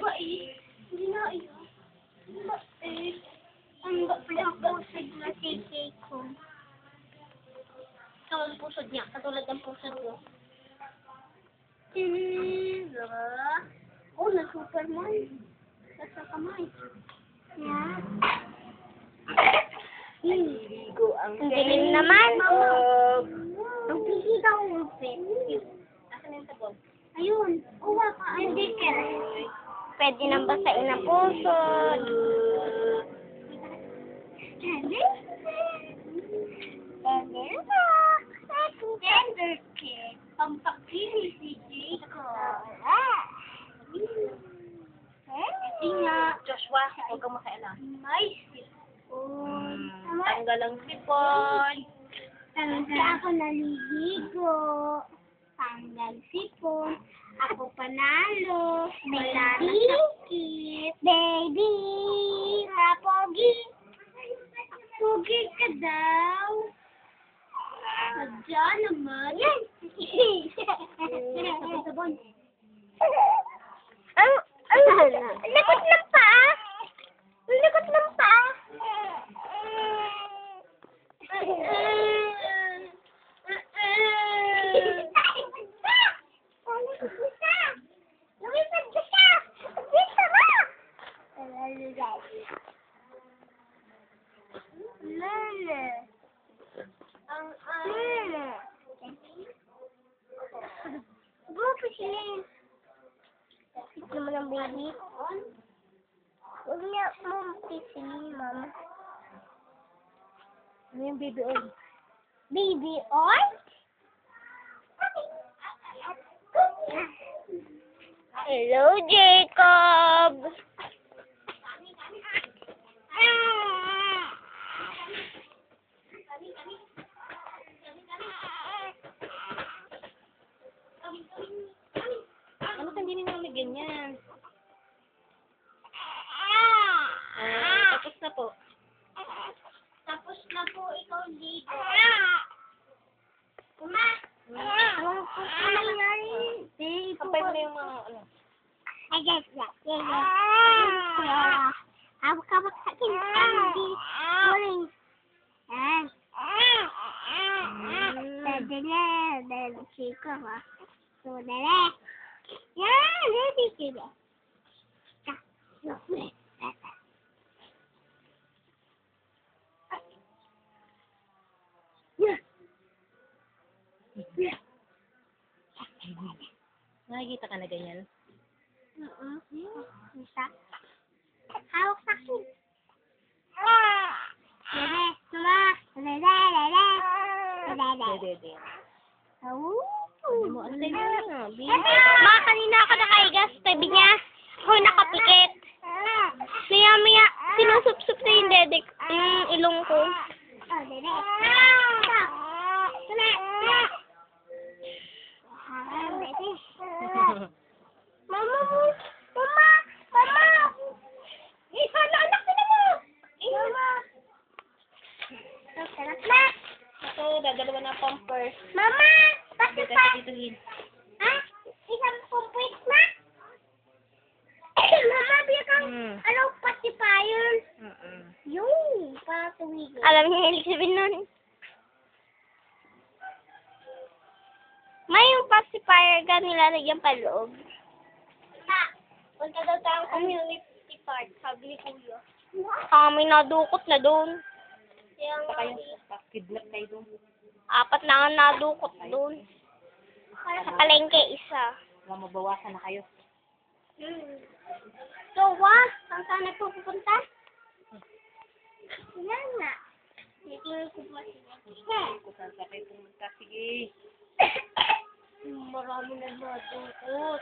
mais. Hindi na iyo. Mais. Ang pusod na cake ko. Ito ang pusod niya. Katulad ng pusod ko. Oh, na-Superman. Sa kamay. Yan. Naliligo ang Ang dilim naman. Ang pili daw yung pet. Asan yung sabon? Ayun. Uwa ka. Hindi ka. Pwede nang basain na pusod. Gender kid. Pampakili si Jacob. Hindi nga. Joshua, huwag kang makialam. May sipon. Tanggal ang sipon. Tanggal ako naliligo. Tanggal sipon. Ako panalo. May sakit. Baby. Pogi. Pogi ka daw. Sadya naman. Yan. Sabon. Ang likot ng paa. Ang likot ng paa. Lumipad ka siya! Dito ka! Lele. Lele. Bupo siya. Ito naman ang baby. Huwag niya mumpisili, mama. Ano yung baby oil? Baby oil? Hello, Jacob. Ano kang hindi namin ganyan? Tapos na po. Tapos na po ikaw dito. Uma! Ano nangyari? Kapay mo na yung mga ano. Ay, yes. Hawak-hawak sa akin. Hindi. Muling. Yan. Dali. Chico, ha? So, dali. Yan. Ready, Chico. Nakikita ka na ganyan? Isa. Hawak sa akin. Dali. Suma. Dali. Dede. Oh. Ano na? Mga kanina ako nakahiga sa tabi niya. Ako nakapikit. Maya, sinusup-sup na yung dede, yung ilong ko. Oh, dede. Mama! Sana anak sila mo! Mama! Ito, dadalawa na pampers. Mama! Pati Dito, pa! dito. Ha? Isang pumpwit na? Mama, biya kang, ano, pacifier? Yung, para tuwigil. Alam niya, hilig sabihin nun. May yung pacifier ka nilalagyan pa loob. Ma, punta daw tayong community park, sabi ni Kuya. Kami nadukot na doon. Saka yung kidnap kayo doon. 4 na ang nadukot doon. Sa palengke, isa. Mabawasan na kayo. So, saan sana po pupunta? Yan na. Titingin ko ba sila? Kung saan sa kayo pumunta, sige. Marami na nadukot.